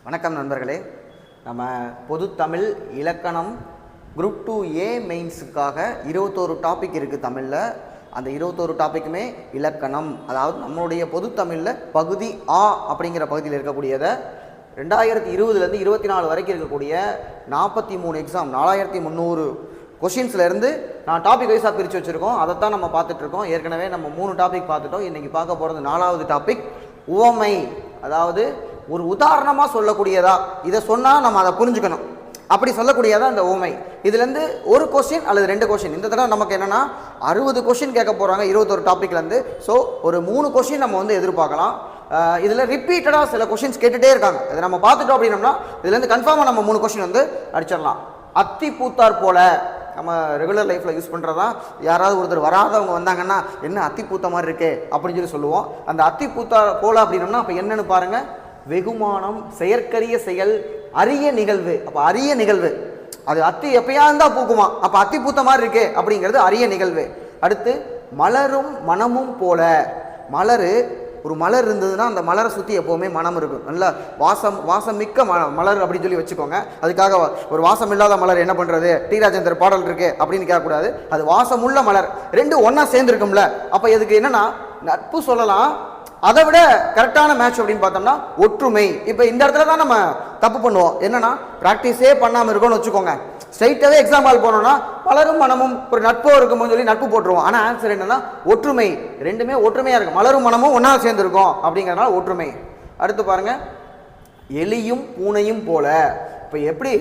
வணக்கம் நண்பர்களே. நம்ம பொதுத்தமிழ் இலக்கணம் குரூப் 2A மெயின்ஸுக்காக 21 டாபிக் இருக்குது தமிழில். அந்த 21 டாப்பிக்குமே இலக்கணம், அதாவது நம்மளுடைய பொதுத்தமிழில் பகுதி ஆ அப்படிங்கிற பகுதியில் இருக்கக்கூடியதை 2020லேருந்து 24 வரைக்கும் இருக்கக்கூடிய 43 எக்ஸாம் 4300 கொஷின்ஸ்லேருந்து நான் டாபிக் வைஸாக பிரித்து வச்சுருக்கோம். அதைத்தான் நம்ம பார்த்துட்ருக்கோம். ஏற்கனவே நம்ம 3 டாபிக் பார்த்துட்டோம். இன்றைக்கி பார்க்க போகிறது 4வது டாபிக் உவமை. அதாவது ஒரு உதாரணமாக சொல்லக்கூடியதா, இதை சொன்னால் நம்ம அதை புரிஞ்சுக்கணும், அப்படி சொல்லக்கூடியதா இந்த உவமை. இதுலேருந்து ஒரு கொஸ்டின் அல்லது 2 கொஸ்டின். இந்த தடவை நமக்கு என்னென்னா 60 கொஸ்டின் கேட்க போகிறாங்க 21 டாப்பிக்லேருந்து. ஸோ ஒரு 3 கொஸ்டின் நம்ம வந்து எதிர்பார்க்கலாம். இதில் ரிப்பீட்டடாக சில கொஸ்டின்ஸ் கேட்டுகிட்டே இருக்காங்க. இதை நம்ம பார்த்துட்டோம் அப்படின்னோம்னா இதுலேருந்து கன்ஃபார்மாக நம்ம 3 கொஸ்டின் வந்து அடிச்சிடலாம். அத்தி பூத்தார் போல நம்ம ரெகுலர் லைஃப்பில் யூஸ் பண்ணுறதா. யாராவது ஒருத்தர் வராதவங்க வந்தாங்கன்னா என்ன அத்தி பூத்த மாதிரி இருக்கே அப்படின்னு சொல்லுவோம். அந்த அத்தி பூத்தார் போல அப்படின்னோம்னா அப்போ என்னென்னு பாருங்கள். வெகுமானம், செயற்கரிய செயல், அரிய நிகழ்வு. அப்போ அரிய நிகழ்வு, அது அத்தி எப்பயா இருந்தால் பூக்குமா, அப்போ அத்தி பூத்த மாதிரி இருக்கே அப்படிங்கிறது அரிய நிகழ்வு. அடுத்து மலரும் மனமும் போல. ஒரு மலர் இருந்ததுன்னா அந்த மலரை சுற்றி எப்போவுமே மனம் இருக்கும். நல்ல வாசம் மிக்க மலர் அப்படின்னு சொல்லி வச்சுக்கோங்க. அதுக்காக ஒரு வாசம் இல்லாத மலர் என்ன பண்ணுறது, டி ராஜேந்தர் பாடல் இருக்கு அப்படின்னு கேட்கக்கூடாது. அது வாசமுள்ள மலர், ரெண்டும் ஒன்றா சேர்ந்துருக்கும்ல. அப்போ இதுக்கு என்னன்னா நட்பு சொல்லலாம். அதை விட கரெக்டான மேட்ச் அப்படின்னு பார்த்தோம்னா ஒற்றுமை. இப்போ இந்த இடத்துல தான் நம்ம தப்பு பண்ணுவோம். என்னன்னா ப்ராக்டிஸே பண்ணாமல் இருக்கோம்னு வச்சுக்கோங்க. ஸ்ட்ரைட்டாகவே எக்ஸாம்பிள் போனோம்னா மலரும் மனமும் ஒரு நட்போ இருக்கும்போது சொல்லி நட்பு போட்டுருவோம். ஆனால் ஆன்சர் என்னன்னா ஒற்றுமை. ரெண்டுமே ஒற்றுமையாக இருக்கும். மலரும் மனமும் ஒன்றா சேர்ந்துருக்கும் அப்படிங்கிறதுனால ஒற்றுமை. அடுத்து பாருங்க, எலியும் பூனையும் போல. இப்போ எப்படி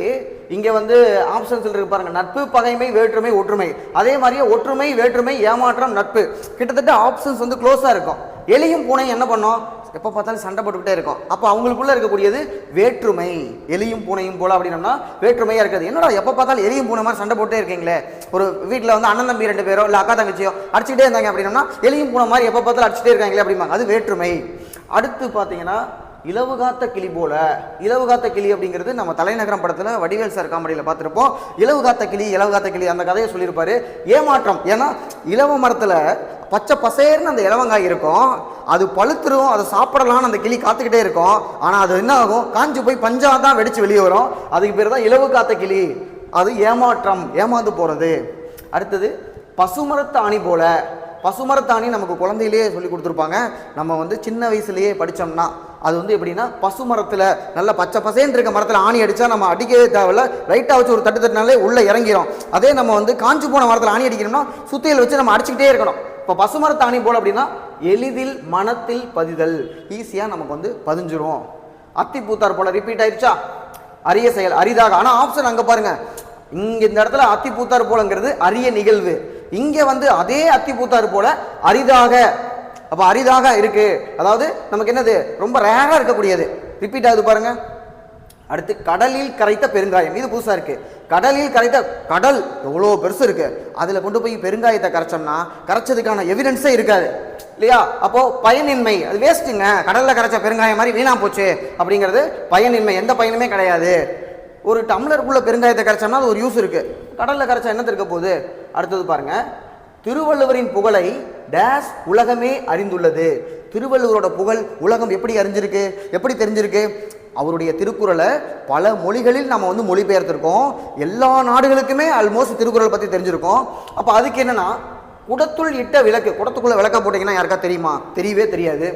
இங்கே வந்து ஆப்ஷன்ஸ் இருக்கு பாருங்க. நட்பு, பகைமை, வேற்றுமை, ஒற்றுமை. அதே மாதிரியே ஒற்றுமை, வேற்றுமை, ஏமாற்றம், நட்பு. கிட்டத்தட்ட ஆப்ஷன்ஸ் வந்து க்ளோஸாக இருக்கும். எலியும் பூனையும் என்ன பண்ணோம், எப்போ பார்த்தாலும் சண்டை போட்டுக்கிட்டே இருக்கும். அப்போ அவங்களுக்குள்ள இருக்கக்கூடியது வேற்றுமை. எலியும் பூனையும் போல அப்படின்னம்னா வேற்றுமையாக இருக்குது. என்னடா எப்போ பார்த்தாலும் எலியும் பூனை மாதிரி சண்டை போட்டே இருக்கீங்களே, ஒரு வீட்டில் வந்து அண்ணன் தம்பி 2 பேரோ இல்லை அக்கா தங்கச்சியோ அடிச்சுட்டே இருந்தாங்க அப்படின்னம்னா எலியும் பூனை மாதிரி எப்போ பார்த்தாலும் அடிச்சுட்டே இருக்காங்களே அப்படிம்பாங்க. அது வேற்றுமை. அடுத்து பார்த்தீங்கன்னா இலவு காத்த கிளி போல. இலவு காத்த கிளி அப்படிங்கிறது நம்ம தலைநகரம் படத்தில் வடிவேல் சார் காமெடியில் பார்த்துருப்போம். இலவு காத்த கிளி அந்த கதையை சொல்லியிருப்பாரு. ஏமாற்றம். ஏன்னா இலவ மரத்தில் பச்சை பசேர்னு அந்த இலவங்காய் இருக்கும், அது பழுத்துரும், அதை சாப்பிடலான்னு அந்த கிளி காத்துக்கிட்டே இருக்கும். ஆனால் அது என்ன ஆகும், காஞ்சி போய் பஞ்சா தான் வெடிச்சு வெளியே வரும். அதுக்கு பேர் தான் இலவு காத்த கிளி. அது ஏமாற்றம், ஏமாந்து போகிறது. அடுத்தது பசுமரத்தாணி போல. பசுமரத்தாணி நமக்கு குழந்தையிலேயே சொல்லி கொடுத்துருப்பாங்க. நம்ம வந்து சின்ன வயசுலேயே படித்தோம்னா அது வந்து எப்படின்னா பசுமரத்தில் நல்ல பச்சை பசேன்னு இருக்க மரத்தில் ஆணி அடித்தா நம்ம அடிக்கவே தேவையில்ல, லைட்டாக வச்சு ஒரு தட்டுனாலே உள்ளே இறங்கிடும். அதே நம்ம வந்து காஞ்சி போன மரத்தில் ஆணி அடிக்கணும்னா சுத்தியில் வச்சு நம்ம அடிச்சுக்கிட்டே இருக்கணும். இப்போ பசுமரத்தாணி போல் அப்படின்னா எளிதில் மனத்தில் பதிதல், ஈஸியாக நமக்கு வந்து பதிஞ்சிரும். அத்தி பூத்தார் போல ரிப்பீட் ஆயிடுச்சா, அரிய செயல், அரிதாக. ஆனால் ஆப்ஷன் அங்கே பாருங்க, இங்கே இந்த இடத்துல அத்தி பூத்தார் போலங்கிறது அரிய நிகழ்வு. இங்கே வந்து அதே அத்தி பூத்தார் போல அரிதாக. அப்போ அரிதாக இருக்கு, அதாவது நமக்கு என்னது ரொம்ப ரேராக இருக்கக்கூடியது. ரிப்பீட் ஆகுது பாருங்க. அடுத்து கடலில் கரைத்த பெருங்காயம். இது புதுசாக இருக்கு. கடலில் கரைத்த, கடல் எவ்வளோ பெருசு இருக்கு, அதில் கொண்டு போய் பெருங்காயத்தை கரைச்சோம்னா கரைச்சதுக்கான எவிடன்ஸே இருக்காது இல்லையா. அப்போ பயனின்மை, அது வேஸ்ட்டுங்க. கடலில் கரைச்ச பெருங்காயம் மாதிரி வீணா போச்சு அப்படிங்கிறது பயனின்மை, எந்த பயனுமே கிடையாது. ஒரு டம்ளருக்குள்ள பெருங்காயத்தை கரைச்சோம்னா அது ஒரு யூஸ் இருக்கு. கடலில் கரைச்சா என்னது இருக்க போகுது. அடுத்தது பாருங்க, திருவள்ளுவரின் புகழை டேஸ் உலகமே அறிந்துள்ளது. திருவள்ளுவரோட புகழ் உலகம் எப்படி அறிஞ்சிருக்கு, எப்படி தெரிஞ்சிருக்கு. அவருடைய திருக்குறளை பல மொழிகளில் நம்ம வந்து மொழிபெயர்த்திருக்கோம். எல்லா நாடுகளுக்குமே ஆல்மோஸ்ட் திருக்குறள் பற்றி தெரிஞ்சிருக்கோம். அப்போ அதுக்கு என்னன்னா குடத்துள் இட்ட விளக்கு. குடத்துக்குள்ள விளக்க போட்டிங்கன்னா யாருக்கா தெரியுமா, தெரியவே தெரியாது.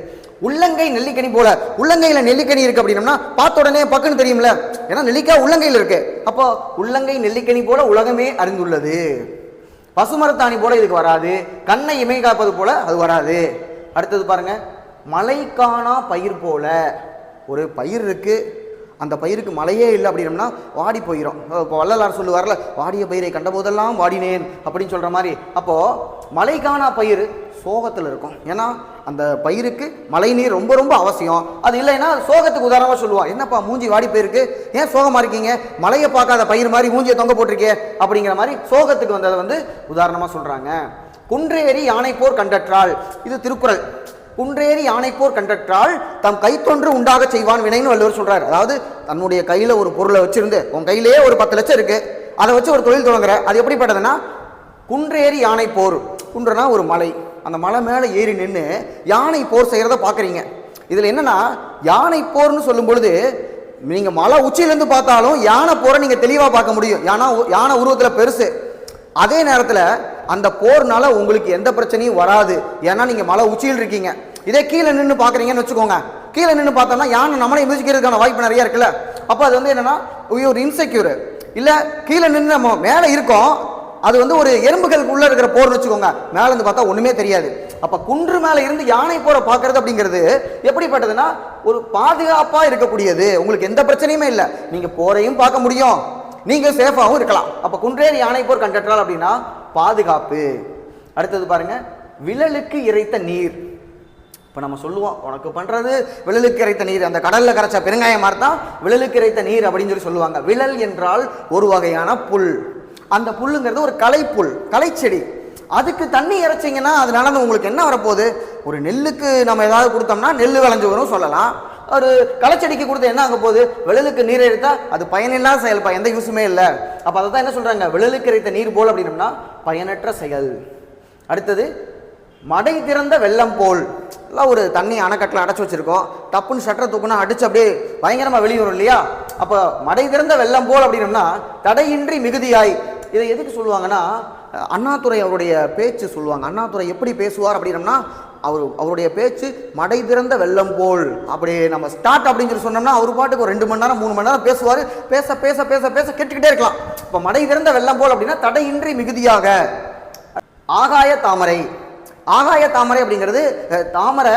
உள்ளங்கை நெல்லிக்கனி போல. உள்ளங்கையில் நெல்லிக்கனி இருக்கு அப்படின்னம்னா பார்த்த உடனே பக்குன்னு தெரியும்ல, ஏன்னா நெல்லிக்காய் உள்ளங்கையில் இருக்கு. அப்போ உள்ளங்கை நெல்லிக்கனி போல உலகமே அறிந்துள்ளது. பசுமரத்தாணி போல இதுக்கு வராது. கண்ணை இமை காப்பது போல அது வராது. அடுத்தது பாருங்க, மழை காணா பயிர் போல. ஒரு பயிர் இருக்கு, அந்த பயிருக்கு மழையே இல்லை அப்படின்னம்னா வாடி போயிடும். இப்போ வள்ளலார் சொல்லுவார்ல, வாடிய பயிரை கண்ட போதெல்லாம் வாடினேன் அப்படின்னு சொல்ற மாதிரி. அப்போ மழை காணா பயிர் சோகத்தில் இருக்கும். ஏன்னா அந்த பயிருக்கு மழை நீர் ரொம்ப ரொம்ப அவசியம். அது இல்லைன்னா சோகத்துக்கு உதாரணமாக சொல்லுவான், என்னப்பா மூஞ்சி வாடி போயிருக்கு, ஏன் சோகமாக இருக்கீங்க, மழையை பார்க்காத பயிர் மாதிரி மூஞ்சியை தொங்க போட்டிருக்கே அப்படிங்கிற மாதிரி சோகத்துக்கு வந்ததை வந்து உதாரணமாக சொல்கிறாங்க. குன்றேறி யானை போர் கண்டற்றாள். இது திருக்குறள். குன்றேறி யானை போர் கண்டற்றால் தம் கைத்தொன்று உண்டாக செய்வான் வினைன்னு வள்ளுவர் சொல்றாரு. அதாவது தன்னுடைய கையில ஒரு பொருளை வச்சிருந்து, உன் கையிலேயே ஒரு 10 லட்சம் இருக்கு, அதை வச்சு ஒரு தொழில் தொடங்குற. அது எப்படிப்பட்டதுன்னா குன்றேறி யானை போர். குன்றனா ஒரு மலை, அந்த மலை மேலே ஏறி நின்று யானை போர் செய்கிறத பார்க்குறீங்க. இதில் என்னன்னா யானை போர்னு சொல்லும் பொழுது நீங்கள் மலை உச்சியிலேருந்து பார்த்தாலும் யானை போரை நீங்கள் தெளிவாக பார்க்க முடியும். யானை உருவத்தில் பெருசு. அதே நேரத்தில் அந்த போர்னால உங்களுக்கு எந்த பிரச்சனையும் வராது. ஏன்னா நீங்கள் மலை உச்சியில் இருக்கீங்க. இதே கீழே நின்று பார்க்குறீங்கன்னு வச்சுக்கோங்க, கீழே நின்று பார்த்தோம்னா யானை நம்மளே மிதிக்கிறதுக்கான வாய்ப்பு நிறைய இருக்குல்ல. அப்போ அது வந்து என்னன்னா ஒரு இன்செக்யூர். இல்லை கீழே நின்று நம்ம மேலே இருக்கோம், அது வந்து ஒரு எறும்புகளுக்கு உள்ள இருக்கிற போர்னு வச்சுக்கோங்க, மேலே இருந்து பார்த்தா ஒன்றுமே தெரியாது. அப்போ குன்று மேலே இருந்து யானை போரை பார்க்கறது அப்படிங்கிறது எப்படிப்பட்டதுன்னா ஒரு பாதுகாப்பாக இருக்கக்கூடியது. உங்களுக்கு எந்த பிரச்சனையுமே இல்லை, நீங்கள் போரையும் பார்க்க முடியும், நீங்கள் சேஃபாகவும் இருக்கலாம். அப்போ குன்றேறி யானை போர் கண்டற்றால் அப்படின்னா பாதுகாப்பு. அடுத்தது பாருங்க, விழலுக்கு இறைத்த நீர். இப்போ நம்ம சொல்லுவோம் உனக்கு பண்ணுறது விழலுக்கு இறைத்த நீர், அந்த கடலில் கரைச்ச பெருங்காயம் மாதிரி தான் விழலுக்கு இறைத்த நீர் அப்படின்னு சொல்லி சொல்லுவாங்க. விழல் என்றால் ஒரு வகையான புல். அந்த புல்லுங்கிறது ஒரு களைப்புல், களைச்செடி. அதுக்கு தண்ணி இறைச்சிங்கன்னா அதனால உங்களுக்கு என்ன வரப்போகுது? ஒரு நெல்லுக்கு நம்ம ஏதாவது கொடுத்தோம்னா நெல் விளைஞ்சு வரும் சொல்லலாம். ஒரு களைச்செடிக்கு கொடுத்து என்ன ஆக போகுது? விழலுக்கு நீர் இறைத்தா அது பயனில்லாத செயல்பா, எந்த யூஸுமே இல்லை. அப்போ அதை தான் என்ன சொல்கிறாங்க, விழலுக்கு இறைத்த நீர் போல் அப்படின்னம்னா பயனற்ற செயல். அடுத்தது மடை திறந்த வெள்ளம் போல். எல்லாம் ஒரு தண்ணி அணைக்கட்டில் அடைச்சி வச்சிருக்கோம், டப்புன்னு ஷட்டரை தூக்குனா அடிச்சு அப்படியே பயங்கரமாக வெளியே வரும் இல்லையா? அப்போ மடை திறந்த வெள்ளம் போல் அப்படின்னம்னா தடையின்றி மிகுதியாய். இதை எதுக்கு சொல்லுவாங்கன்னா அண்ணாதுரை அவருடைய பேச்சு சொல்லுவாங்க. அண்ணாதுரை எப்படி பேசுவார் அப்படின்னம்னா அவருடைய பேச்சு மடை திறந்த வெள்ளம் போல். அப்படி நம்ம ஸ்டார்ட் அப்படின்னு சொல்லி சொன்னோம்னா அவர் பாட்டுக்கு ஒரு 2 மணி நேரம் 3 மணி நேரம் பேசுவார். பேச பேச பேச பேச கேட்டுக்கிட்டே இருக்கலாம். இப்போ மடை திறந்த வெள்ளம் போல் அப்படின்னா தடையின்றி மிகுதியாக. ஆகாய தாமரை. ஆகாய தாமரை அப்படிங்கிறது தாமரை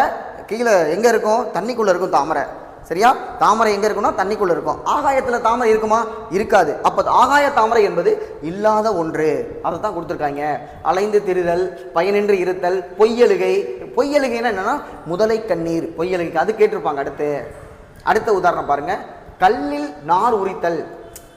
கீழே எங்கே இருக்கும்? தண்ணிக்குள்ளே இருக்கும் தாமரை, சரியா? தாமரை எங்கே இருக்குன்னா தண்ணிக்குள்ளே இருக்கும். ஆகாயத்தில் தாமரை இருக்குமா? இருக்காது. அப்போ ஆகாய தாமரை என்பது இல்லாத ஒன்று, அதை தான் கொடுத்துருக்காங்க. அலைந்து திரிதல், பயனின்றி இருத்தல், பொய்யலுகை. பொய்யலுகைன்னா என்னன்னா முதலை கண்ணீர், பொய்யலுகைக்கு அது கேட்டிருப்பாங்க. அடுத்த உதாரணம் பாருங்க, கல்லில் நார் உரித்தல்.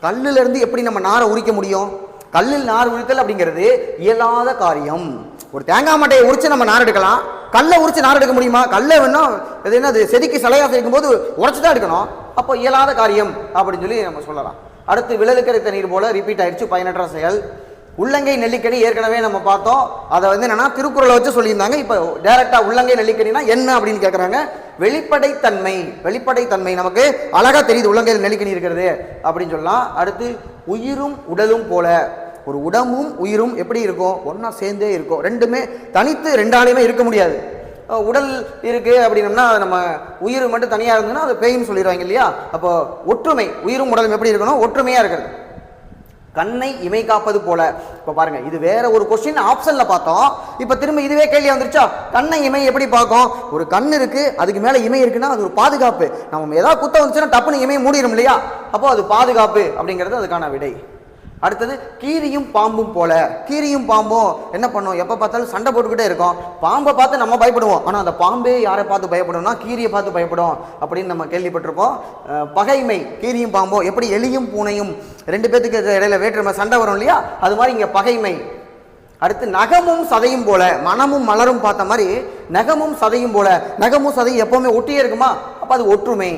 கல்லுல இருந்து எப்படி நம்ம நாரை உரிக்க முடியும்? கல்லில் நார் உரித்தல் அப்படிங்கிறது இயலாத காரியம். ஒரு தேங்காய் மட்டையை உரிச்சு நம்ம நார் எடுக்கலாம், கல்லை உரிச்சு நார் எடுக்க முடியுமா? கல்லை வேணும் அது என்ன, அது செதுக்கி சிலையா சேர்க்கும் போது உரைச்சு தான் எடுக்கணும். அப்போ இயலாத காரியம் அப்படின்னு சொல்லி நம்ம சொல்லலாம். அடுத்து விழலுக்கு இறைத்த நீர் போல ரிப்பீட் ஆயிடுச்சு, பயனற்ற செயல். உள்ளங்கை நெல்லிக்கனி ஏற்கனவே நம்ம பார்த்தோம். அதை வந்து என்னன்னா திருக்குறளை வச்சு சொல்லியிருந்தாங்க. இப்போ டைரக்டா உள்ளங்கை நெல்லிக்கனினா என்ன அப்படின்னு கேட்குறாங்க. வெளிப்படைத்தன்மை. வெளிப்படைத்தன்மை நமக்கு அழகா தெரியுது உள்ளங்கையில் நெல்லிக்கனி இருக்கிறது அப்படின்னு சொல்லலாம். அடுத்து உயிரும் உடலும் போல. ஒரு உடம்பும் உயிரும் எப்படி இருக்கும்? ஒன்றா சேர்ந்தே இருக்கும். ரெண்டுமே தனித்து ரெண்டாலையுமே இருக்க முடியாது. உடல் இருக்கு அப்படின்னம்னா நம்ம உயிர் மட்டும் தனியாக இருந்ததுன்னா அது பேயின்னு சொல்லிடுவாங்க இல்லையா? அப்போ ஒற்றுமை, உயிரும் உடலும் எப்படி இருக்கணும்? ஒற்றுமையாக இருக்கிறது. கண்ணை இமை காப்பது போல. இப்போ பாருங்க, இது வேற ஒரு கொஸ்டின் ஆப்ஷன்ல பார்த்தோம். இப்போ திரும்ப இதுவே கேள்வி வந்துருச்சா? கண்ணை இமை எப்படி பார்க்கும்? ஒரு கண் இருக்கு, அதுக்கு மேல இமை இருக்குன்னா அது ஒரு பாதுகாப்பு. நம்ம ஏதாவது குத்த வந்துச்சுன்னா டப்புன்னு இமையை மூடிடும் இல்லையா? அப்போ அது பாதுகாப்பு அப்படிங்கிறது அதுக்கான விடை. அடுத்தது கீரியும் பாம்பும் போல. கீரியும் பாம்பும் என்ன பண்ணும்? எப்போ பார்த்தாலும் சண்டை போட்டுக்கிட்டே இருக்கும். பாம்பை பார்த்து நம்ம பயப்படுவோம், ஆனால் அந்த பாம்பே யாரை பார்த்து பயப்படும்னா கீரியை பார்த்து பயப்படும் அப்படின்னு நம்ம கேள்விப்பட்டிருப்போம். பகைமை. கீரியும் பாம்பும் எப்படி எலியும் பூனையும் 2 பேத்துக்கு இடையில வேற்றுமை சண்டை வரும் இல்லையா? அது மாதிரி இங்கே பகைமை. அடுத்து நகமும் சதையும் போல. மனமும் மலரும் பார்த்த மாதிரி நகமும் சதையும் போல. நகமும் சதையும் எப்பவுமே ஒட்டியே இருக்குமா? அப்போ அது ஒற்றுமை.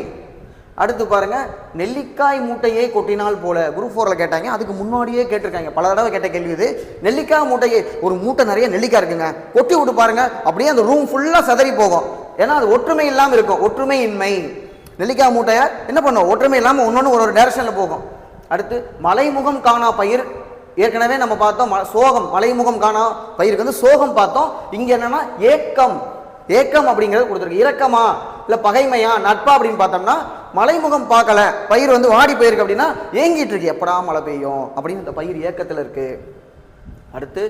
அடுத்து பாருங்க, நெல்லிக்காய் மூட்டையை கொட்டினால் போல. குரூப் 4ல கேட்டாங்க, அதுக்கு முன்னாடியே கேட்டிருக்காங்க, பல தடவை கேட்ட கேள்வி இது. நெல்லிக்காய் மூட்டையை, ஒரு மூட்டை நிறைய நெல்லிக்காய் இருக்குங்க, கொட்டி விட்டு பாருங்க, அப்படியே அந்த ரூம் ஃபுல்லா சதறி போகும். ஏன்னா அது ஒற்றுமை இல்லாமல் இருக்கும், ஒற்றுமை இன்மை. நெல்லிக்காய் மூட்டையை என்ன பண்ணும்? ஒற்றுமை இல்லாமல் ஒன்னொன்று ஒரு டைரக்ஷன்ல போகும். அடுத்து மலைமுகம் காணா பயிர். ஏற்கனவே நம்ம பார்த்தோம் சோகம். மலைமுகம் காணா பயிருக்கு வந்து சோகம் பார்த்தோம். இங்க என்னன்னா ஏக்கம். ஏக்கம் அப்படிங்கிறது கொடுத்துருக்கு. இரக்கமா இல்லை பகைமையா நட்பா அப்படின்னு பார்த்தோம்னா மலைமுகம் பார்க்கல, பயிர் வந்து வாடி போயிருக்கு அப்படின்னா ஏங்கிட்டு இருக்கு, எப்படா மழை பெய்யும் அப்படின்னு இந்த பயிர் ஏக்கத்தில் இருக்கு. அடுத்து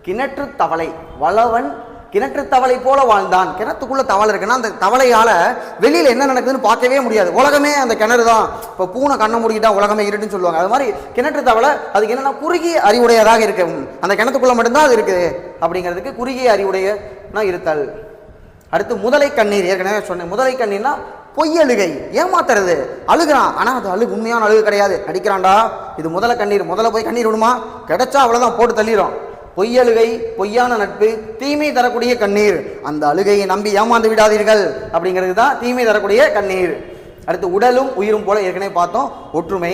கிணற்று தவளை. வளவன் கிணற்று தவளை போல வாழ்ந்தான். கிணத்துக்குள்ள தவளை இருக்குன்னா அந்த தவளையால வெளியில என்ன நடக்குதுன்னு பார்க்கவே முடியாது. உலகமே அந்த கிணறு தான். இப்போ பூனை கண்ணை மூடிக்கிட்டா உலகமே இருட்டுன்னு சொல்லுவாங்க. அது மாதிரி கிணற்று தவளை அதுக்கு என்னன்னா குறுகிய அறிவுடையதாக இருக்கு. அந்த கிணத்துக்குள்ள மட்டும்தான் அது இருக்குது அப்படிங்கிறதுக்கு குறுகிய அறிவுடையனா இருத்தல். அடுத்து முதலை கண்ணீர். ஏற்கனவே சொன்னேன், முதலை கண்ணீர்னா பொய்யழுகை, ஏமாத்துறது. அழுகிறான், ஆனா அது உண்மையான அழுகு கிடையாது, நடிக்கிறான்டா. இது முதலை கண்ணீர். முதல்ல போய் கண்ணீர் விடுமா? கிடைச்சா அவ்வளவுதான், போட்டு தள்ளிடும். பொய்யழுகை, பொய்யான நட்பு, தீமை தரக்கூடிய கண்ணீர். அந்த அழுகையை நம்பி ஏமாந்து விடாதீர்கள் அப்படிங்கிறது தான் தீமை தரக்கூடிய கண்ணீர். அடுத்து உடலும் உயிரும் போல. ஏற்கனவே பார்த்தோம் ஒற்றுமை.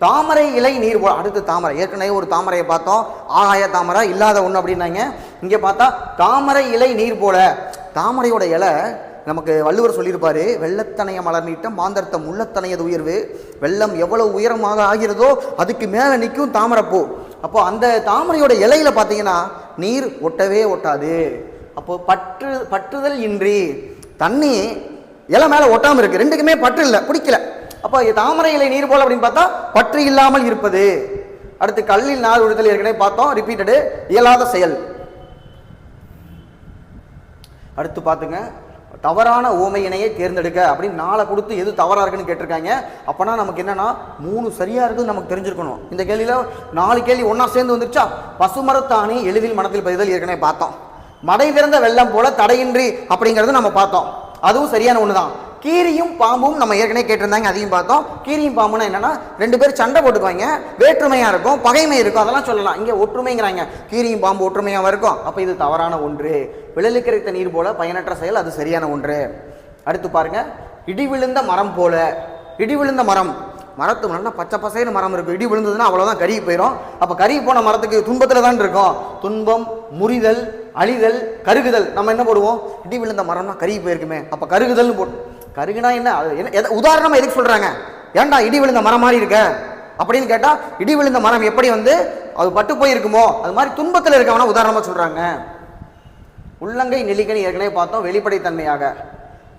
தாமரை இலை நீர் போல. அடுத்து தாமரை. ஏற்கனவே ஒரு தாமரையை பார்த்தோம், ஆகாய தாமரை, இல்லாத ஒன்று அப்படின்னாங்க. இங்கே பார்த்தா தாமரை இலை நீர் போல. தாமரையோட இலை நமக்கு வள்ளுவர் சொல்லியிருப்பாரு, வெள்ளத்தனைய மலர் நீட்டம் மாந்தர்த்தம் உள்ளத்தனையது உயர்வு. வெள்ளம் எவ்வளவு உயரமாக ஆகிறதோ அதுக்கு மேலே நிற்கும் தாமரைப்பூ. அப்போ அந்த தாமரையோட இலையில பார்த்தீங்கன்னா நீர் ஒட்டவே ஒட்டாது. அப்போ பற்றுதல் இன்றி தண்ணி இலை மேலே ஒட்டாமல் இருக்கு, ரெண்டுக்குமே பற்று இல்லை, பிடிக்கல. அப்போ தாமரை இலை நீர் போல அப்படின்னு பார்த்தா பற்று இல்லாமல் இருப்பது. அடுத்து கல்லில் நார் உறுத்தல் ஏற்கனவே பார்த்தோம், ரிப்பீட்டடு, இயலாத செயல். அடுத்து பார்த்துங்க, தவறான ஓமை இணையை தேர்ந்தெடுக்க அப்படின்னு 4 கொடுத்து எது தவறாக இருக்குன்னு கேட்டிருக்காங்க. அப்போனா நமக்கு என்னன்னா 3 சரியா இருக்குன்னு நமக்கு தெரிஞ்சிருக்கணும். இந்த கேள்வியில் 4 கேள்வி ஒன்றா சேர்ந்து வந்துருச்சா. பசுமரத்தாணி எளிதில் மனத்தில் பதிதல் ஏற்கனவே பார்த்தோம். மடை திறந்த வெள்ளம் போல தடையின்றி அப்படிங்கிறது நம்ம பார்த்தோம், அதுவும் சரியான ஒன்று தான். கீரியும் பாம்பும் நம்ம ஏற்கனவே கேட்டிருந்தாங்க, அதையும் பார்த்தோம். கீரியும் பாம்புனா என்னன்னா 2 பேர் சண்டை போட்டுக்குவாங்க, வேற்றுமையாக இருக்கும், பகைமை இருக்கும், அதெல்லாம் சொல்லலாம். இங்கே ஒற்றுமைங்கிறாங்க, கீரியும் பாம்பு ஒற்றுமையாக இருக்கும். அப்போ இது தவறான ஒன்று. விழலுக்கு இறைத்த நீர் போல பயனற்ற செயல், அது சரியான ஒன்று. அடுத்து பாருங்க, இடி விழுந்த மரம் போல. இடி விழுந்த மரம், மரத்து நல்லா பச்சை பசைன்னு மரம் இருக்கும், இடி விழுந்ததுன்னா அவ்வளோதான், கருகி போயிடும். அப்போ கருகி போன மரத்துக்கு துன்பத்தில் தான் இருக்கும். துன்பம், முறிதல், அழிதல், கருகுதல். நம்ம என்ன போடுவோம், இடி விழுந்த மரம்னா கருகி போயிருக்குமே, அப்போ கருகுதல்னு போட்டு. கருகுனா என்ன, உதாரணமாக எதுக்கு சொல்கிறாங்க, ஏன்டா இடி விழுந்த மரம் மாதிரி இருக்க அப்படின்னு கேட்டால், இடி விழுந்த மரம் எப்படி வந்து அது பட்டு போயிருக்குமோ அது மாதிரி துன்பத்தில் இருக்கவனா உதாரணமாக சொல்கிறாங்க. உள்ளங்கை நெல்லிக்கனி ஏற்கனவே பார்த்தோம், வெளிப்படைத்தன்மையாக.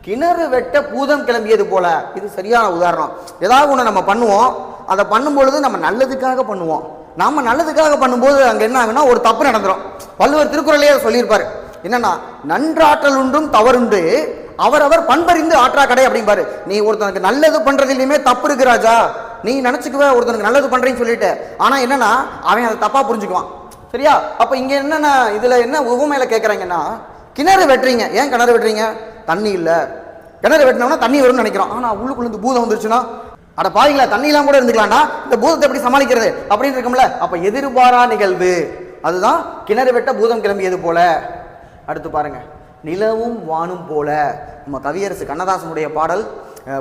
கிணறு வெட்ட பூதம் கிளம்பியது போல, இது சரியான உதாரணம். ஏதாவது ஒன்று நம்ம பண்ணுவோம், அதை பண்ணும்பொழுது நம்ம நல்லதுக்காக பண்ணுவோம். நம்ம நல்லதுக்காக பண்ணும்போது அங்கே என்ன ஆகுனா ஒரு தப்பு நடந்துடும். வள்ளுவர் திருக்குறளையே சொல்லியிருப்பார், என்னன்னா நன்றாற்றல் உண்டும் தவறுண்டு அவரவர் பண்பறிந்து ஆற்றா கடை அப்படிம்பாரு. நீ ஒருத்தனுக்கு நல்லது பண்றதுலையுமே தப்பு இருக்கு ராஜா, நீ நினைச்சுக்குவ ஒருத்தனுக்கு நல்லது பண்றேன்னு சொல்லிட்டு, ஆனா என்னன்னா அவன் அதை தப்பா புரிஞ்சுக்குவான். சரியா? அப்ப இங்க என்னன்னா இதுல என்ன உவமையில கேட்கறாங்கன்னா, கிணறு வெட்டுறீங்க, ஏன் கிணறு வெட்டுறீங்க, தண்ணி இல்ல, கிணறு வெட்டினோம்னா தண்ணி வரும்னு நினைக்கிறோம். ஆனா உள்ளுக்குள்ள பூதம் வந்துருச்சுன்னா, அட பாருங்களா தண்ணிலாம் கூட இருந்துக்கலாம்டா, இந்த பூதத்தை எப்படி சமாளிக்கிறது அப்படின்னு இருக்கும்ல. அப்ப எதிர்பாரா நிகழ்வு, அதுதான் கிணறு வெட்ட பூதம் கிளம்பியது போல. அடுத்து பாருங்க, நிலவும் வானும் போல. நம்ம கவியரசு கண்ணதாசனுடைய பாடல்,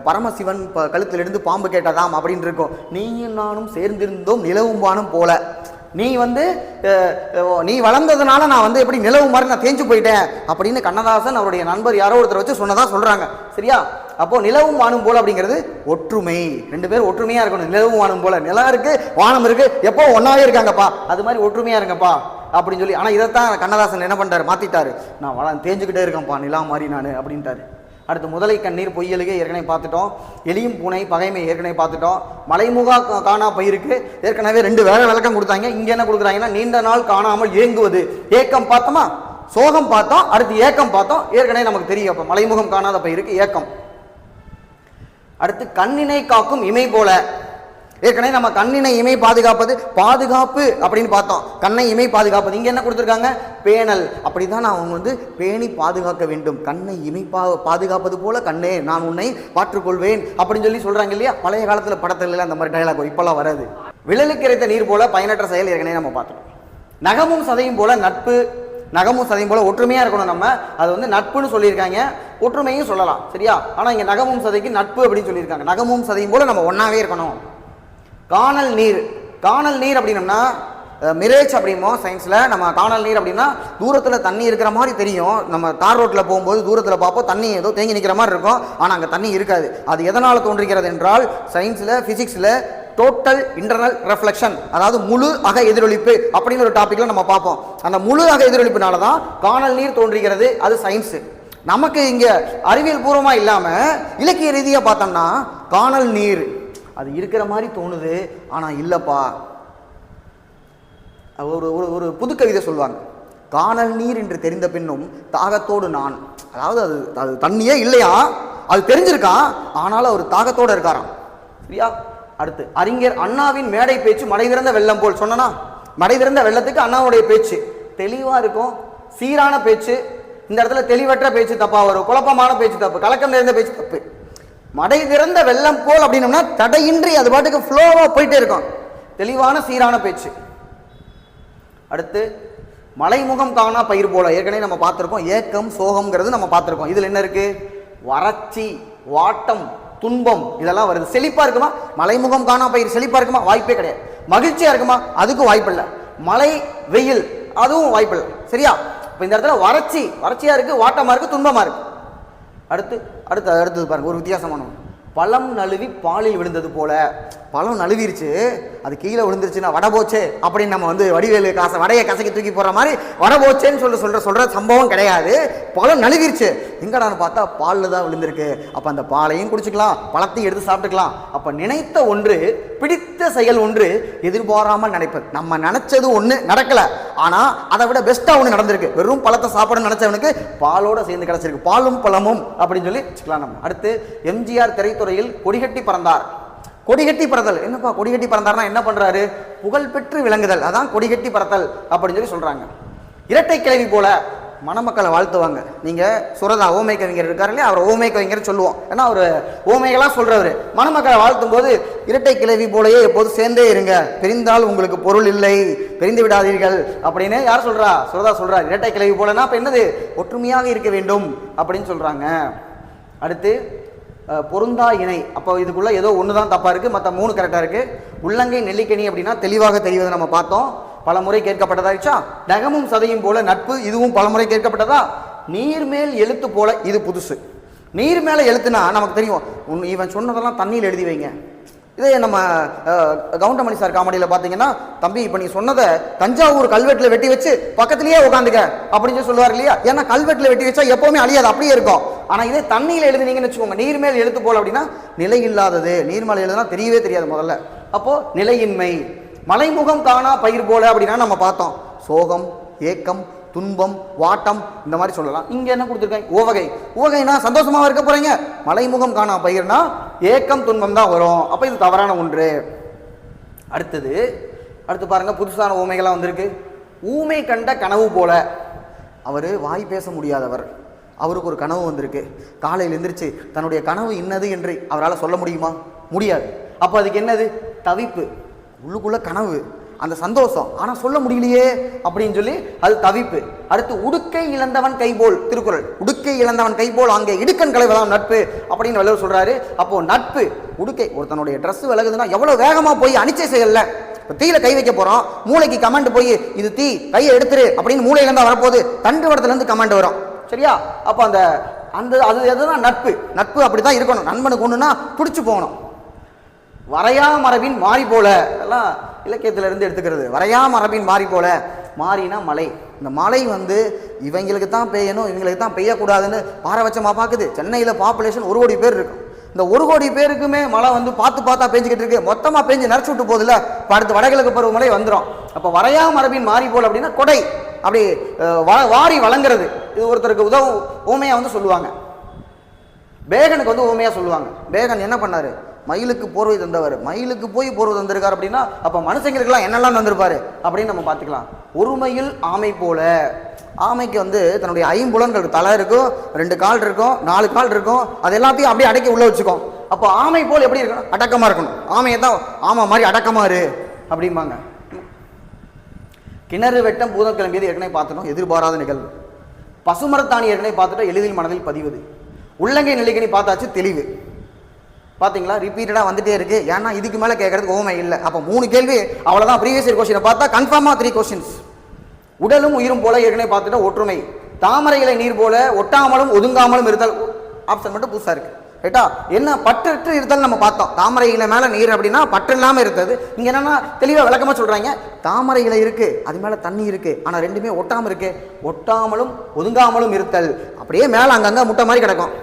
பரமசிவன் கழுத்திலிருந்து பாம்பு கேட்டதாம் அப்படின்னு இருக்கும். நீயும் நானும் சேர்ந்திருந்தோம் நிலவும் வானும் போல. நீ வந்து நீ வளர்ந்ததுனால நான் வந்து எப்படி நிலவு மாதிரி நான் தேஞ்சு போயிட்டேன் அப்படின்னு கண்ணதாசன் அவருடைய நண்பர் யாரோ ஒருத்தர் வச்சு சொன்னதா சொல்றாங்க. சரியா? அப்போ நிலவும் வானும் போல அப்படிங்கிறது ஒற்றுமை. 2 பேர் ஒற்றுமையா இருக்கணும். நிலவும் வானும் போல, நிலம் இருக்கு வானம் இருக்கு, எப்போ ஒன்னாவே இருக்காங்கப்பா, அது மாதிரி ஒற்றுமையா இருங்கப்பா அப்படின்னு சொல்லி. ஆனா இதைத்தான் கண்ணதாசன் என்ன பண்ணிட்டாரு, மாத்திட்டாரு. நான் தேஞ்சுக்கிட்டே இருக்கேன்ப்பா நிலா மாதிரி நான் அப்படின்ட்டாரு. அடுத்து முதலை கண்ணீர் பொய்யலுகை ஏற்கனவே பார்த்துட்டோம். எலியும் பூனை பகைமை ஏற்கனவே பார்த்துட்டோம். மலைமுகா காணா பயிருக்கு ஏற்கனவே 2 வேற விளக்கம் கொடுத்தாங்க. இங்க என்ன கொடுக்குறாங்கன்னா நீண்ட நாள் காணாமல் ஏங்குவது, ஏக்கம் பார்த்தோமா, சோகம் பார்த்தோம், அடுத்து ஏக்கம் பார்த்தோம். ஏற்கனவே நமக்கு தெரியும். அப்ப மலைமுகம் காணாத பயிருக்கு ஏக்கம். அடுத்து கண்ணினை காக்கும் இமை போல. ஏற்கனவே நம்ம கண்ணினை இமை பாதுகாப்பது, பாதுகாப்பு அப்படின்னு பார்த்தோம். கண்ணை இமை பாதுகாப்பது, இங்க என்ன கொடுத்துருக்காங்க, பேணல். அப்படிதான் அவங்க வந்து பேணி பாதுகாக்க வேண்டும். கண்ணை இமை பாதுகாப்பது போல கண்ணே நான் உன்னை பாற்றுக்கொள்வேன் அப்படின்னு சொல்லி சொல்றாங்க இல்லையா. பழைய காலத்துல படத்துல அந்த மாதிரி டைலாக் இப்பெல்லாம் வராது. விழலுக்கு இறைத்த நீர் போல பயனற்ற செயல் ஏற்கனவே நம்ம பார்த்தோம். நகமும் சதையும் போல நட்பு, நகமும் சதையும் போல ஒற்றுமையா இருக்கணும். நம்ம அது வந்து நட்புன்னு சொல்லியிருக்காங்க, ஒற்றுமையும் சொல்லலாம். சரியா? ஆனா இங்க நகமும் சதைக்கு நட்பு அப்படின்னு சொல்லியிருக்காங்க. நகமும் சதையும் போல நம்ம ஒன்னாவே இருக்கணும். காணல் நீர், காணல் நீர் அப்படின்னம்னா மிரேஜ் அப்படிமோ சயின்ஸில். நம்ம காணல் நீர் அப்படின்னா தூரத்தில் தண்ணி இருக்கிற மாதிரி தெரியும். நம்ம தார் ரோட்டில் போகும்போது தூரத்தில் பார்ப்போம் தண்ணி ஏதோ தேங்கி நிற்கிற மாதிரி இருக்கும், ஆனால் அங்கே தண்ணி இருக்காது. அது எதனால் தோன்றுகிறது என்றால் சயின்ஸில் ஃபிசிக்ஸில் டோட்டல் இன்டர்னல் ரெஃப்ளெக்ஷன், அதாவது முழு அக எதிரொலிப்பு அப்படின்னு ஒரு டாப்பிக்கில் நம்ம பார்ப்போம். அந்த முழு அக எதிரொலிப்புனால தான் காணல் நீர் தோன்றுகிறது. அது சயின்ஸு. நமக்கு இங்கே அறிவியல் பூர்வமாக இல்லாமல் இலக்கிய ரீதியாக பார்த்தோம்னா காணல் நீர் அது இருக்கிற மாதிரி தோணுது, ஆனால் இல்லைப்பா. ஒரு ஒரு புது கவிதை சொல்லுவாங்க, காணல் நீர் என்று தெரிந்த பின்னும் தாகத்தோடு நான். அதாவது அது தண்ணியே இல்லையா, அது தெரிஞ்சிருக்கான், ஆனாலும் அவர் தாகத்தோடு இருக்காராம். சரியா? அடுத்து அறிஞர் அண்ணாவின் மேடை பேச்சு மடை திறந்த வெள்ளம் போல். சொன்னா மடை திறந்த வெள்ளத்துக்கு அண்ணாவுடைய பேச்சு தெளிவாக இருக்கும், சீரான பேச்சு. இந்த இடத்துல தெளிவற்ற பேச்சு தப்பா வரும், குழப்பமான பேச்சு தப்பு, கலக்கம் நிறைந்த பேச்சு தப்பு. மடை திறந்த வெள்ளம் போல் அப்படின்னம்னா தடையின்றி அது பாட்டுக்கு ஃப்ளோவா போயிட்டே இருக்கும், தெளிவான சீரான பேச்சு. அடுத்து மலைமுகம் காணா பயிர் போல. ஏற்கனவே நம்ம பார்த்துருக்கோம், ஏக்கம் சோகம்ங்கிறது நம்ம பார்த்துருக்கோம். இதில் என்ன இருக்கு, வறட்சி, வாட்டம், துன்பம் இதெல்லாம் வருது. செழிப்பா இருக்குமா, மலைமுகம் காணா பயிர் செழிப்பா இருக்குமா, வாய்ப்பே கிடையாது. மகிழ்ச்சியா இருக்குமா, அதுக்கும் வாய்ப்பு இல்லை. மழை வெயில் அதுவும் வாய்ப்பு இல்லை. சரியா? இப்போ இந்த இடத்துல வறட்சியா இருக்கு, வாட்டமா இருக்கு, துன்பமா இருக்கு. அடுத்தது பாருங்க, ஒரு வித்தியாசமான ஒன்று. பழம் நழுவி பாலில் விழுந்தது போல. பழம் நழுவிருச்சு, அது கீழே விழுந்துருச்சுன்னா வடை போச்சே அப்படின்னு நம்ம வந்து வடிவேலு வடையை கசக்கி தூக்கி போடுற மாதிரி வடை போச்சேன்னு சொல்ற சம்பவம் கிடையாது. பழம் நழுவிருச்சு, எங்கடான்னு பார்த்தா பாலில் தான் விழுந்திருக்கு. அப்போ அந்த பாலையும் குடிச்சுக்கலாம், பழத்தையும் எடுத்து சாப்பிட்டுக்கலாம். அப்போ நினைத்த ஒன்று, பிடித்த செயல் ஒன்று, எதிர்பாராமல் நினைப்பது. நம்ம நினைச்சது ஒன்று நடக்கல, ஆனால் அதை விட பெஸ்ட்டாக ஒன்று நடந்திருக்கு. வெறும் பழத்தை சாப்பிடணும்னு நினைச்சவனுக்கு பாலோட சேர்ந்து கிடைச்சிருக்கு. பாலும் பழமும் அப்படின்னு சொல்லி வச்சுக்கலாம் நம்ம. அடுத்து, எம்ஜிஆர் திரைத்துறையில் கொடிகட்டி பறந்தார். கொடிகட்டி பறத்தல், என்னப்பா கொடிகட்டி பறந்தார்னா என்ன பண்றாரு? புகழ் பெற்று விளங்குதல், அதான் கொடிகட்டி பறத்தல் அப்படின்னு சொல்லி சொல்றாங்க. இரட்டை கிளவி போல மணமக்களை வாழ்த்துவாங்க. நீங்க சுரதா ஓமை கவிஞர் இருக்காரு இல்லையா, அவர் ஓமை கவிஞர் சொல்லுவோம். ஏன்னா அவர் ஓமைகளாம் சொல்றவர். மணமக்களை வாழ்த்தும் போது இரட்டை கிளவி போலயே எப்போது சேர்ந்தே இருங்க, பிரிந்தால் உங்களுக்கு பொருள் இல்லை, பிரிந்து விடாதீர்கள் அப்படின்னு யார் சொல்றா? சுரதா சொல்றா. இரட்டை கிளவி போலனா அப்ப என்னது? ஒற்றுமையாக இருக்க வேண்டும் அப்படின்னு சொல்றாங்க. அடுத்து, பொருந்தா இணை. அப்போ இதுக்குள்ள ஏதோ ஒன்று தான் தப்பா இருக்கு, மற்ற 3 கரெக்டாக இருக்கு. உள்ளங்கை நெல்லிக்கனி அப்படின்னா தெளிவாக தெரிவதை நம்ம பார்த்தோம், பல முறை கேட்கப்பட்டதாச்சா. நகமும் சதையும் போல நட்பு, இதுவும் பல முறை கேட்கப்பட்டதா. நீர்மேல் எழுத்து போல, இது புதுசு. நீர் மேல எழுத்துனா நமக்கு தெரியும், இவன் சொன்னதெல்லாம் தண்ணியில் எழுதி வைங்க. இதே நம்ம கவுண்டமணி சார் காமெடியில் பார்த்தீங்கன்னா, தம்பி இப்போ நீ சொன்னதை தஞ்சாவூர் கல்வெட்டில் வெட்டி வச்சு பக்கத்துலேயே உட்காந்துக்க அப்படின்னு சொல்லுவார் இல்லையா. ஏன்னா கல்வெட்டில் வெட்டி வச்சா எப்போவுமே அழியாது, அப்படியே இருக்கும். ஆனால் இதே தண்ணியில் எழுதுனீங்கன்னு வச்சுக்கோங்க, நீர்மேல் எழுத்து போல் அப்படின்னா நிலை இல்லாதது. நீர்மேல் எழுதுனா தெரியவே தெரியாது முதல்ல. அப்போது நிலையின்மை. மலைமுகம் காணா பயிர் போல அப்படின்னா நம்ம பார்த்தோம், சோகம், ஏக்கம், துன்பம், வாட்டம், இந்த மாதிரி சொல்லலாம். இங்க என்ன கொடுத்துருக்காங்க? உவகை. உவகைனா சந்தோஷமா இருக்க போறீங்க, மலைமுகம் காணா பயிர்னா ஏக்கம் துன்பம் தான் வரும். அப்ப இது தவறான ஒன்று. அடுத்து பாருங்க, புதுசான ஊமைகள்லாம் வந்திருக்கு. ஊமை கண்ட கனவு போல. அவர் வாய் பேச முடியாதவர், அவருக்கு ஒரு கனவு வந்திருக்கு. காலையில் எந்திரிச்சு தன்னுடைய கனவு இன்னது என்று அவரால் சொல்ல முடியுமா? முடியாது. அப்போ அதுக்கு என்னது? தவிப்பு. உள்ளுக்குள்ள கனவு, அந்த சந்தோஷம், ஆனால் சொல்ல முடியலையே அப்படின்னு சொல்லி அது தவிப்பு. அடுத்து, உடுக்கை இழந்தவன் கைபோல். திருக்குறள். உடுக்கை இழந்தவன் கைபோல் அங்கே இடுக்கன் களைவதான் நட்பு அப்படின்னு வள்ளுவர் சொல்றாரு. அப்போ நட்பு, உடுக்கை, ஒருத்தனுடைய ட்ரெஸ் விலகுதுன்னா எவ்வளவு வேகமா போய் அனிச்சை செய்யல. இப்போ தீயில கை வைக்க போறோம், மூளைக்கு கமாண்ட் போய் இது தீ, கையை எடுத்துரு அப்படின்னு மூளையில இருந்தா வரப்போகுது, தண்டு வடத்துல இருந்து கமாண்ட் வரும். சரியா? அப்போ அது எதுதான் நட்பு. நட்பு அப்படித்தான் இருக்கணும். நண்பனுக்கு ஒண்ணுன்னா பிடிச்சு போகணும். வரையா மரபின் மாறி போல, அதெல்லாம் இலக்கியத்திலிருந்து எடுத்துக்கிறது. வரையா மரபின் மாறி போல. மாறினா மழை. இந்த மழை இவங்களுக்கு தான் பெய்யணும், இவங்களுக்கு தான் பெய்யக்கூடாதுன்னு பாரபட்சமாக பார்க்குது. சென்னையில் பாப்புலேஷன் 1 கோடி பேர் இருக்கும். இந்த 1 கோடி பேருக்குமே மழை பார்த்தா பெஞ்சிக்கிட்டு இருக்கு. மொத்தமாக பெஞ்சு நிறச்சி விட்டு போதில்ல. இப்போ அடுத்து வடகிழக்கு பருவமழை வந்துடும். அப்போ வரையா மரபின் மாறி போல் அப்படின்னா கொடை, அப்படி வாரி வழங்குறது. இது ஒருத்தருக்கு ஊமையாக சொல்லுவாங்க. பேகனுக்கு ஊமையாக சொல்லுவாங்க. பேகன் என்ன பண்ணாரு? மயிலுக்கு போர்வை தந்தவர். மயிலுக்கு போய் போர்வை தந்திருக்காரு அப்படின்னா அப்போ மனுஷங்களுக்கெல்லாம் என்னெல்லாம் தந்திருப்பாரு அப்படின்னு நம்ம பார்த்துக்கலாம். ஒருமையில் ஆமை போல. ஆமைக்கு தன்னுடைய 5 புலன்கள், தலை இருக்கும், 2 கால் இருக்கும், 4 கால் இருக்கும், அது எல்லாத்தையும் அப்படியே அடக்கி உள்ள வச்சுக்கோம். அப்போ ஆமை போல் எப்படி இருக்கணும்? அடக்கமா இருக்கணும். ஆமையை தான் ஆமை மாதிரி அடக்கமா இரு அப்படிம்பாங்க. கிணறு வெட்டம் பூதம் கிளம்பியது ஏற்கனவே பார்த்துட்டோம், எதிர்பாராத நிகழ்வு. பசுமரத்தாணி ஏற்கனவே பார்த்துட்டோம், எளிதில் மனதில் பதிவது. உள்ளங்கை நெல்லிக்கனி பார்த்தாச்சு, தெளிவு. பார்த்தீங்களா? ரிப்பீட்டடாக வந்துட்டே இருக்கு. ஏன்னா இதுக்கு மேலே கேட்கறதுக்கு ஓமை இல்லை. அப்போ 3 கேள்வி அவ்வளோதான். ப்ரீவியஸ் இயர் கொஸ்டினை பார்த்தா கன்ஃபார்மாக 3 கொஸ்டின்ஸ். உடலும் உயிரும் போல ஏற்கனவே பார்த்துட்டா ஒற்றுமை. தாமரை இலை நீர் போல ஒட்டாமலும் ஒதுங்காமலும் இருத்தல். ஆப்ஷன் மட்டும் புதுசாக இருக்கு. ரைட்டா? என்ன பற்று இருத்தல் நம்ம பார்த்தோம். தாமரை இலை மேலே நீர் அப்படின்னா பற்று இல்லாமல் இருந்தது. இங்கே என்னன்னா தெளிவாக விளக்கமாக சொல்கிறாங்க, தாமரை இலை இருக்கு, அது மேலே தண்ணி இருக்கு, ஆனால் ரெண்டுமே ஒட்டாமல் இருக்கு. ஒட்டாமலும் ஒதுங்காமலும் இருத்தல். அப்படியே மேலே அங்கங்கே முட்டை மாதிரி கிடக்கும்.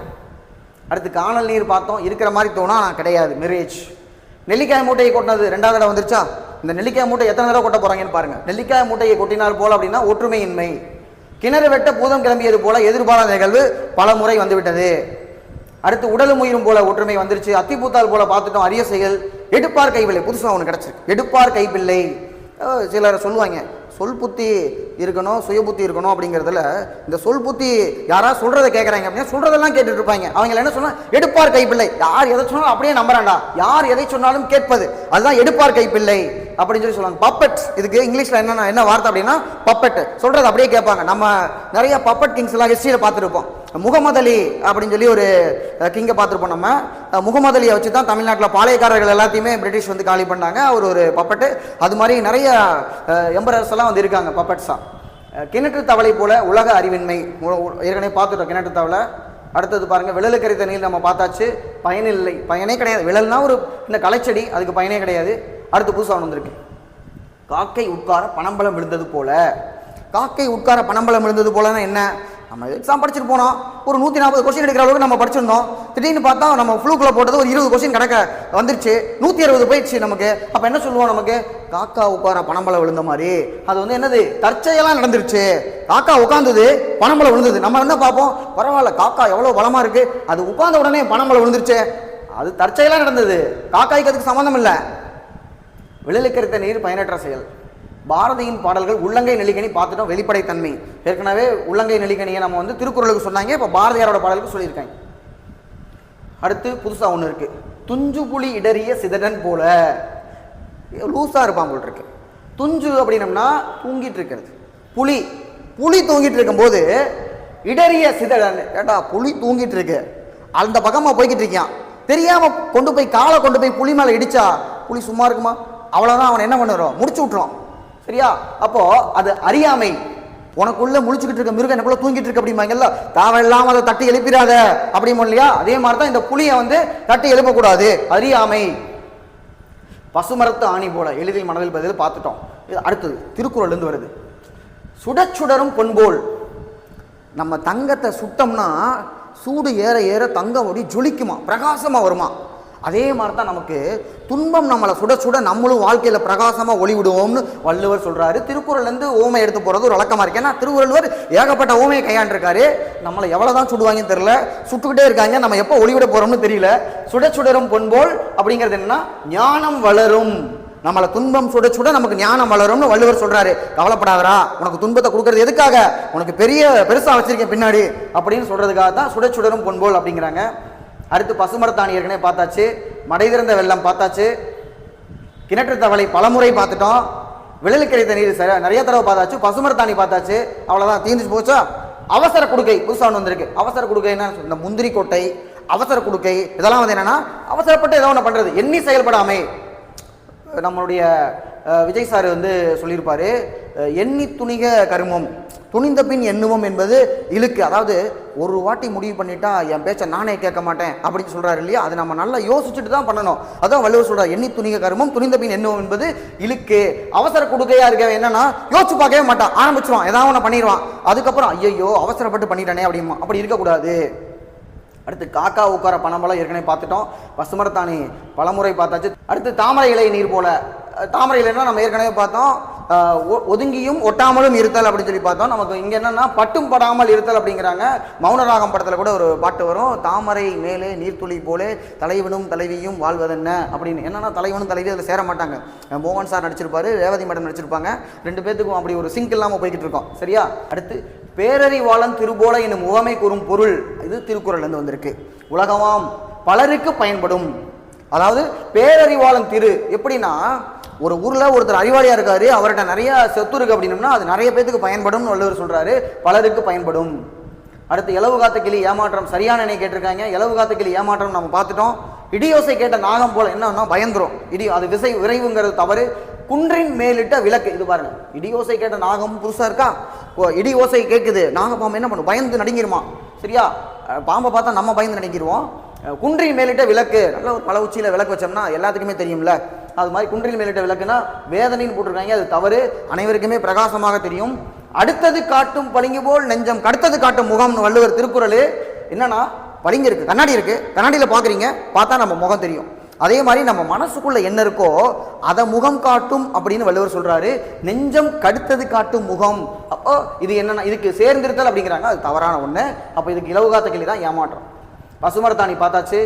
அடுத்து காணல் நீர் பார்த்தோம், இருக்கிற மாதிரி தோணும் ஆனால் கிடையாது, மிரேஜ். நெல்லிக்காய் மூட்டையை கொட்டினது 2வது தடவை வந்துருச்சா? இந்த நெல்லிக்காய் மூட்டை எத்தனை தடவை கொட்ட போறாங்கன்னு பாருங்க. நெல்லிக்காய் மூட்டையை கொட்டினால் போல அப்படின்னா ஒற்றுமையின்மை. கிணறு வெட்ட பூதம் கிளம்பியது போல எதிர்பாராத நிகழ்வு பல முறை வந்துவிட்டது. அடுத்து உடலும் உயிரும் போல ஒற்றுமை வந்துருச்சு. அத்திப்பூத்தால் போல பார்த்துட்டோம், அரிய செயல். எடுப்பார் கைப்பிள்ளை, புதுசாக ஒன்று கிடச்சிருக்கு. எடுப்பார் கைப்பிள்ளை. சிலர் சொல்லுவாங்க சொல் புத்தி இருக்கணும், சுய புத்தி இருக்கணும் அப்படிங்கிறதுல இந்த சொல் புத்தி யாராவது சொல்றதை கேட்குறாங்க அப்படின்னா சொல்றதெல்லாம் கேட்டுட்டு இருப்பாங்க. அவங்க என்ன சொன்னா எடுப்பார் கைப்பிள்ளை. யார் எதை சொன்னாலும் அப்படியே நம்புறாண்டா, யார் எதை சொன்னாலும் கேட்பது, அதுதான் எடுப்பார் கைப்பிள்ளை அப்படின்னு சொல்லி சொல்லுவாங்க. பப்பட், இதுக்கு இங்கிலீஷ்ல என்ன வார்த்தை அப்படின்னா பப்பட். சொல்றது அப்படியே கேட்பாங்க. நம்ம நிறைய பப்பட் கிங்ஸ் எல்லாம் ஹிஸ்டரியில பார்த்துருப்போம். முகமது அலி அப்படின்னு சொல்லி ஒரு கிங்கை பார்த்துருப்போம். நம்ம முகமது அலியை வச்சு தான் தமிழ்நாட்டில் பாளையக்காரர்கள் எல்லாத்தையுமே பிரிட்டிஷ் காலி பண்ணாங்க. அவர் ஒரு பப்பட்டு. அது மாதிரி நிறைய எம்பரர்ஸ் எல்லாம் இருக்காங்க பப்பட்ஸா. கிணற்று தவளை போல உலக அறிவின்மை, ஏற்கனவே பார்த்துட்டோம். கிணற்று தவளை அடுத்தது பாருங்கள், விழலு கரைத்த நீர் நம்ம பார்த்தாச்சு, பயனில்லை, பயனே கிடையாது. விழல்னா ஒரு இந்த களைச்செடி, அதுக்கு பயனே கிடையாது. அடுத்து புதுசாக வந்திருக்கு, காக்கை உட்கார பனம்பழம் விழுந்தது போல. காக்கை உட்கார பனம்பழம் விழுந்தது போலன்னா என்ன? நம்ம எக்ஸாம் படிச்சுட்டு போனோம், ஒரு 140 கொஸ்டின் எடுக்கிற அளவுக்கு நம்ம படிச்சிருந்தோம். திடீர்னு பார்த்தா நம்ம ஃப்ளூக்குள்ள போட்டது ஒரு 20 கொஸ்டின் கிடக்க வந்துருச்சு, 160 போயிடுச்சு நமக்கு. அப்போ என்ன சொல்லுவோம்? நமக்கு காக்கா உட்கார பனம்பழம் விழுந்த மாதிரி. அது வந்து என்னது? தற்செயலாம் நடந்துருச்சு. காக்கா உட்காந்துது, பனம்பழம் விழுந்தது. நம்ம என்ன பார்ப்போம்? பரவாயில்ல, காக்கா எவ்வளோ பலமா இருக்கு, அது உட்கார்ந்த உடனே பனம்பழம் விழுந்துருச்சு. அது தற்செயலாம் நடந்தது, காக்காய்க்கு அதுக்கு சம்மந்தம் இல்லை. விழலு கரைத்த நீர் பயனற்ற செயல். பாரதியின் பாடல்கள் உள்ளங்கை நெல்லிக்கனி பார்த்துட்டோம், வெளிப்படைத்தன்மை. ஏற்கனவே உள்ளங்கை நெல்லிக்கனியை நம்ம வந்து திருக்குறளுக்கு சொன்னாங்க, இப்போ பாரதியாரோட பாடலுக்கு சொல்லியிருக்காங்க. அடுத்து புதுசாக ஒன்று இருக்கு, துஞ்சு புலி இடறிய சிதறன் போல. லூஸாக இருப்பான் போல் இருக்கு. துஞ்சு அப்படின்னம்னா தூங்கிட்டு இருக்கிறது. புலி புலி தூங்கிட்டு இருக்கும்போது இடறிய சிதறன், ஏட்டா புலி தூங்கிட்டு இருக்கு, அந்த பக்கமாக போய்கிட்டு இருக்கான், தெரியாம கொண்டு போய் காலை கொண்டு போய் புலி மேலே இடிச்சா புலி சும்மா இருக்குமா? அவ்வளோதான், அவன் என்ன பண்ணுறோம்? முடிச்சு விட்டுறோம். சரியா? அப்போ அது அறியாமை. உனக்குள்ள முழிச்சுக்கிட்டு இருக்க மிருகம் எனக்குள்ள தூங்கிட்டு இருக்கு அப்படிம்பாங்கல்ல, தேவையில்லாம அதை தட்டி எழுப்பிடாத அப்படிமோ இல்லையா? அதே மாதிரி தான் இந்த புலியை வந்து தட்டி எழுப்பக்கூடாது, அறியாமை. பசுமரத்து ஆணி போல, எளிதில் மனதில் பதில் பார்த்துட்டோம். அடுத்தது திருக்குறள் இருந்து வருது, சுடச்சுடரும் பொன்போல். நம்ம தங்கத்தை சுட்டோம்னா சூடு ஏற ஏற தங்கம் ஒடி ஜொலிக்குமா, பிரகாசமா வருமா. அதே மாதிரி தான் நமக்கு துன்பம் நம்மளை சுட சுட நம்மளும் வாழ்க்கையில் பிரகாசமாக ஒளி விடுவோம்னு வள்ளுவர் சொல்கிறாரு. திருக்குறள்லேருந்து ஓமை எடுத்து போகிறது ஒரு வழக்கமாக இருக்கு. ஏன்னா திருவள்ளுவர் ஏகப்பட்ட ஓமையை கையாண்டிருக்காரு. நம்மளை எவ்வளோ தான் சுடுவாங்கன்னு தெரியல, சுட்டுக்கிட்டே இருக்காங்க, நம்ம எப்போ ஒளிவிட போகிறோம்னு தெரியல. சுட சுடரும் பொன்போல் அப்படிங்கிறது என்னன்னா ஞானம் வளரும். நம்மளை துன்பம் சுட சுட நமக்கு ஞானம் வளரும்னு வள்ளுவர் சொல்கிறாரு. கவலைப்படாதரா, உனக்கு துன்பத்தை கொடுக்கறது எதுக்காக? உனக்கு பெருசாக வச்சிருக்கேன் பின்னாடி அப்படின்னு சொல்கிறதுக்காக தான் சுட சுடரும் பொன்போல் அப்படிங்கிறாங்க. அடுத்து பசுமரத்தாணி ஏற்கனவே பார்த்தாச்சு, மடை திறந்த வெள்ளம் பார்த்தாச்சு, கிணற்று தவளை பலமுறை பார்த்துட்டோம், விழலு கரைத்த நீர் நிறைய தடவை பார்த்தாச்சு, பசுமரத்தாணி பார்த்தாச்சு. அவ்வளோதான், தீர்ந்து போச்சா? அவசர குடுக்கை புதுசாக ஒன்று வந்திருக்கு. அவசர குடுக்கைன்னா இந்த முந்திரி கொட்டை, அவசர குடுக்கை, இதெல்லாம் வந்து என்னன்னா அவசரப்பட்டு ஏதோ ஒன்று பண்ணுறது, எண்ணி செயல்படாமை. நம்மளுடைய விஜய் சார் வந்து சொல்லியிருப்பாரு, எண்ணி துணிக கருமம் துணிந்த பின் எண்ணுவோம் என்பது இழுக்கு. அதாவது ஒரு வாட்டி முடிவு பண்ணிட்டா என் பேச்சை நானே கேட்க மாட்டேன் அப்படின்னு சொல்றாரு இல்லையா? அது நம்ம நல்லா யோசிச்சுட்டு தான் பண்ணணும். அதான் வள்ளுவர் சொல்றாரு, எண்ணி துணிக கருமம் துணிந்த பின் எண்ணுவோம் என்பது இழுக்கு. அவசர கொடுக்கையா இருக்க என்னன்னா யோசிச்சு பார்க்கவே மாட்டான், ஆரம்பிச்சிருவான், ஏதாவது ஒன்று பண்ணிடுவான், அதுக்கப்புறம் ஐயோ அவசரப்பட்டு பண்ணிட்டானே அப்படிமா. அப்படி இருக்கக்கூடாது. அடுத்து காக்கா உட்கார பனம்பழம் ஏற்கனவே பார்த்துட்டோம், பசுமரத்தாணி பலமுறை பார்த்தாச்சு. அடுத்து தாமரை இலை நீர் போல. தாமரை இலைன்னா நம்ம ஏற்கனவே பார்த்தோம், ஒதுங்கியும் ஒட்டாமலும் இருத்தல் அப்படின்னு சொல்லி பார்த்தோம். நமக்கு இங்கே என்னன்னா பட்டும் படாமல் இருத்தல் அப்படிங்கிறாங்க. மௌனராகம் படத்தில் கூட ஒரு பாட்டு வரும், தாமரை மேலே நீர்த்துளி போலே தலைவனும் தலைவியும் வாழ்வதென்ன அப்படின்னு. என்னன்னா தலைவனும் தலைவி அதில் சேர மாட்டாங்க. மோகன் சார் நடிச்சிருப்பாரு, ரேவதி மேடம் நடிச்சிருப்பாங்க. ரெண்டு பேத்துக்கும் அப்படி ஒரு சிங்க் இல்லாமல் போய்கிட்டு இருக்கோம். சரியா? அடுத்து பேரறிவாளன் திருபோல என்னும் உவமை கூறும் பொருள், இது திருக்குறள்லேருந்து வந்திருக்கு. உலகமாம் பலருக்கு பயன்படும். அதாவது பேரறிவாளன் திரு எப்படின்னா, ஒரு ஊரில் ஒருத்தர் அறிவாளியா இருக்காரு, அவர்கிட்ட நிறைய சொத்து இருக்கு அப்படின்னம்னா அது நிறைய பேத்துக்கு பயன்படும் வள்ளுவர் சொல்றாரு, பலருக்கு பயன்படும். அடுத்து இலவு காத்த கிளி ஏமாற்றம், சரியான எண்ணெய் கேட்டிருக்காங்க. இலவு காத்த கிளி ஏமாற்றம் நம்ம பார்த்துட்டோம். இடியோசை கேட்ட நாகம் போல என்னன்னா பயந்துரும், இடி அது விரைவுங்கிறது தவறு. குன்றின் மேலிட்ட விளக்கு, இது பாருங்க, இடியோசை கேட்ட நாகம் புதுசா இருக்கா? இடி ஓசை கேட்குது, நாகப்பாம்பு என்ன பண்ணும்? பயந்து நடுங்கிருமா. சரியா? பாம்பை பார்த்தா நம்ம பயந்து நடுங்கிடுவோம். குன்றின் மேலிட்ட விளக்கு, நல்ல ஒரு பல உச்சியில் விளக்கு வச்சோம்னா எல்லாத்துக்குமே தெரியும்ல, அது மாதிரி குன்றின் மேலிட்ட விளக்குன்னா வேதனைன்னு போட்டிருக்காங்க, அது தவறு, அனைவருக்குமே பிரகாசமாக தெரியும். அடுத்தது காட்டும் பளிங்கு போல் நெஞ்சம் கடுத்தது காட்டும் முகம்னு வள்ளுவர் திருக்குறள். என்னன்னா பளிங்கு இருக்கு, கண்ணாடி இருக்கு, கண்ணாடியில் பார்க்குறீங்க, பார்த்தா நம்ம முகம் தெரியும். அதே மாதிரி நம்ம மனசுக்குள்ள என்ன இருக்கோ அதை முகம் காட்டும் அப்படின்னு வள்ளுவர் சொல்றாரு. நெஞ்சம் கடுத்தது காட்டும் முகம். அப்போ இது என்னன்னா இதுக்கு சேர்ந்திருத்தல் அப்படிங்கிறாங்க, அது தவறான ஒண்ணு. அப்போ இதுக்கு இலவு காத்த கிளி தான் ஏமாற்றம். பசுமரத்தாணி பார்த்தாச்சு.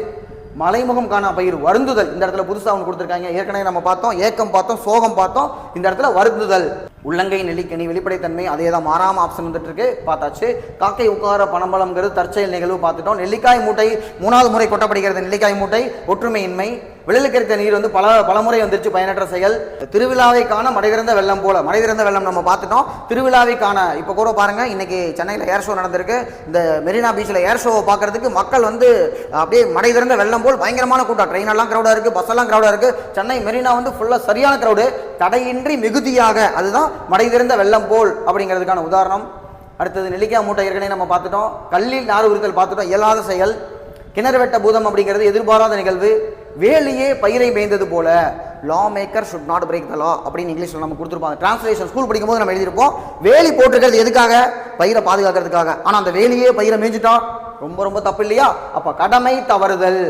மலைமுகம் காணா பயிர் வருந்துதல், இந்த இடத்துல புதுசாக ஒன்று கொடுத்துருக்காங்க. ஏற்கனவே நம்ம பார்த்தோம், ஏக்கம் பார்த்தோம், சோகம் பார்த்தோம், இந்த இடத்துல வருந்துதல். உள்ளங்கை நெல்லிக்கனி வெளிப்படைத்தன்மை, அதே தான் மாறாம ஆப்ஷன் வந்துட்டு இருக்கு, பார்த்தாச்சு. காக்கை உட்கார பனம்பழம்ங்கிறது தற்செயல் நிகழ்வு பார்த்துட்டோம். நெல்லிக்காய் மூட்டை 3வது முறை கொட்டப்படுகிறது, நெல்லிக்காய் மூட்டை ஒற்றுமையின்மை. விழலு கரைத்த நீர் வந்து பலமுறை வந்துருச்சு, பயனற்ற செயல். திருவிழாவை காண மடை திறந்த வெள்ளம் போல, மடை திறந்த வெள்ளம் நம்ம பார்த்துட்டோம். திருவிழாவை காண இப்போ கூட பாருங்க, இன்னைக்கு சென்னையில் ஏர் ஷோ நடந்திருக்கு. இந்த மெரினா பீச்சில் ஏர் ஷோவை பார்க்கறதுக்கு மக்கள் வந்து அப்படியே மடை திறந்த வெள்ளம் போல் பயங்கரமான கூட்டம். ட்ரெயின் எல்லாம் கிரௌடா இருக்கு, பஸ் எல்லாம் கிரௌடா இருக்கு. சென்னை மெரினா வந்து ஃபுல்லா சரியான கிரௌடு, தடையின்றி மிகுதியாக, அதுதான் மடை திறந்த வெள்ளம் போல் அப்படிங்கிறதுக்கான உதாரணம். அடுத்தது நெல்லிக்காய் மூட்டை ஏற்கனவே நம்ம பார்த்துட்டோம். கல்லில் நாறு உரித்தல் பார்த்துட்டோம், இயலாத செயல். கிணறு வெட்ட பூதம் அப்படிங்கிறது எதிர்பாராத நிகழ்வு. வேலியே பயிரை மேய்ந்தது போல, law maker should not break the law அப்படின்னு இங்கிலீஷ்ல நம்ம கொடுத்துருப்பாங்க. டிரான்ஸ்லேஷன் ஸ்கூல் படிக்கும்போது நம்ம எழுதியிருப்போம். வேலி போட்டிருக்கிறது எதுக்காக? பயிரை பாதுகாக்கிறதுக்காக. ஆனா அந்த வேலியே பயிரை மேய்ஞ்சிட்டா ரொம்ப ரொம்ப தப்பு இல்லையா? அப்ப கடமை தவறுதல்.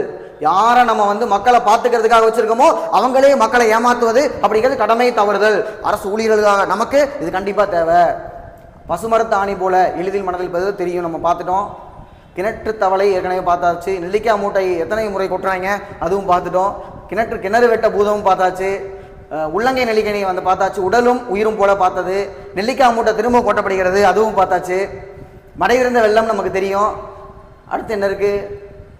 யாரை நம்ம மக்களை பார்த்துக்கிறதுக்காக வச்சிருக்கோமோ அவங்களே மக்களை ஏமாத்துவது அப்படிங்கிறது கடமை தவறுதல். அரசு ஊழியர்களுக்காக நமக்கு இது கண்டிப்பா தேவை. பசுமரத்து ஆணி போல எளிதில் மனதில் பதிவு தெரியும், நம்ம பார்த்துட்டோம். கிணற்று தவளை ஏற்கனவே பார்த்தாச்சு. நெல்லிக்காய் மூட்டை எத்தனை முறை கொட்டுறாங்க அதுவும் பார்த்துட்டோம். கிணறு வெட்ட பூதமும் பார்த்தாச்சு. உள்ளங்கை நெல்லிக்கனி பார்த்தாச்சு. உடலும் உயிரும் போல பார்த்தது. நெல்லிக்காய் மூட்டை திரும்ப கொட்டப்படுகிறது அதுவும் பார்த்தாச்சு. மடையிருந்த வெள்ளம் நமக்கு தெரியும். அடுத்து என்ன இருக்கு?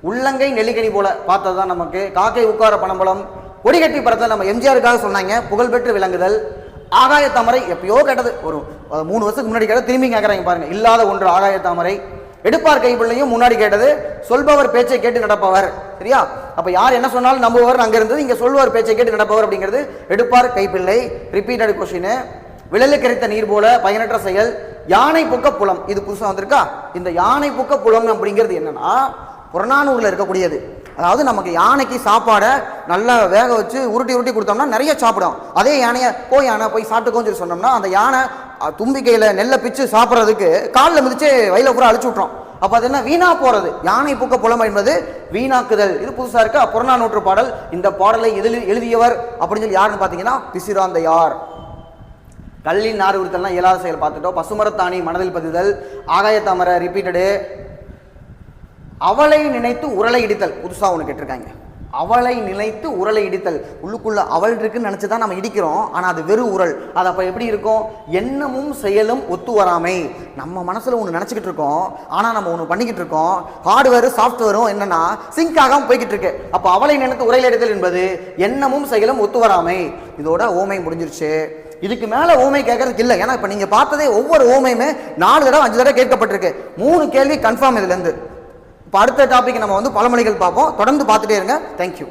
உள்ளங்கை நெல்லிக்கனி போல பார்த்தது தான் நமக்கு. காக்கை உட்கார பனம்பழம். கொடிகட்டி படத்தில் நம்ம எம்ஜிஆருக்காக சொன்னாங்க, புகழ்பெற்று விளங்குதல். ஆகாய தாமரை எப்பயோ கேட்டது, ஒரு 3 வருஷத்துக்கு முன்னாடி கேட்டது, திரும்பி கேட்குறாங்க பாருங்க. இல்லாத ஒன்று ஆகாய தாமரை. எடுப்பார் கைப்பிள்ளையும் முன்னாடி கேட்டது, சொல்பவர் பேச்சை கேட்டு நடப்பவர். சரியா? அப்ப யார் என்ன சொன்னாலும் நம்புவர் அங்க இருந்தது. இங்க சொல்பவர் பேச்சை கேட்டு நடப்பவர் அப்படிங்கிறது எடுப்பார் கைப்பிள்ளை. Repeated question. விழலு கரைத்த நீர் போல பயனற்ற செயல். யானை புக்க புலம், இது புதுசா வந்திருக்கா? இந்த யானை புக்க புலம் அப்படிங்கிறது என்னன்னா புறநானூர்ல இருக்கக்கூடியது. அதாவது நமக்கு யானைக்கு சாப்பாடை நல்லா வேக வச்சு உருட்டி உருட்டி கொடுத்தோம்னா நிறைய சாப்பிடும். அதே யானையை யானை போய் சாப்பிட்டுக்கோன்னு சொல்லி சொன்னோம்னா அந்த யானை தும்பிக்கையில நெல்லை பிச்சு சாப்பிட்றதுக்கு காலில் மிதிச்சு வயல பூரா அழிச்சு விட்டுரும். அப்ப அது என்ன? வீணா போறது. யானை புக்க புலம் என்பது வீணாக்குதல். இது புதுசா இருக்கா? புறநானூற்று பாடல். இந்த பாடலை எழுதியவர் அப்படின்னு சொல்லி யாருன்னு பாத்தீங்கன்னா பிசிராந்தையார். கல்லின் நாறு உரித்தல்னா இயலாத செயல் பார்த்துட்டோம். பசுமரத்தாணி மனதில் பதிதல். ஆகாய தாமரை ரிப்பீட்டடு. அவளை நினைத்து உரலை இடித்தல், புதுசா ஒன்று கேட்டிருக்காங்க. அவளை நினைத்து உரலை இடித்தல். உள்ளுக்குள்ள அவள் இருக்குன்னு நினைச்சுதான் நம்ம இடிக்கிறோம், ஆனா அது வெறும் உரல். அது அப்ப எப்படி இருக்கும்? எண்ணமும் செயலும் ஒத்து வராமை. நம்ம மனசுல ஒன்று நினைச்சுக்கிட்டு இருக்கோம், ஆனா நம்ம ஒன்று பண்ணிக்கிட்டு இருக்கோம். ஹார்ட்வேரும் சாஃப்ட்வேரும் என்னன்னா சிங்க் ஆகாம போய்கிட்டு இருக்கு. அப்ப அவளை நினைத்து உரலை இடித்தல் என்பது எண்ணமும் செயலும் ஒத்து வராமை. இதோட ஓமை முடிஞ்சிருச்சு. இதுக்கு மேல ஓமை கேட்கறதுக்கு இல்லை. ஏன்னா இப்ப நீங்க பார்த்ததே ஒவ்வொரு ஓமையுமே 4 தடவை 5 தடவை கேட்கப்பட்டிருக்கு. 3 கேள்வி கன்ஃபார்ம் இதுல இருந்து. இப்போ அடுத்த டாபிக் நம்ம பழமொழிகள் பார்ப்போம். தொடர்ந்து பார்த்துட்டே இருங்க. தேங்க்யூ.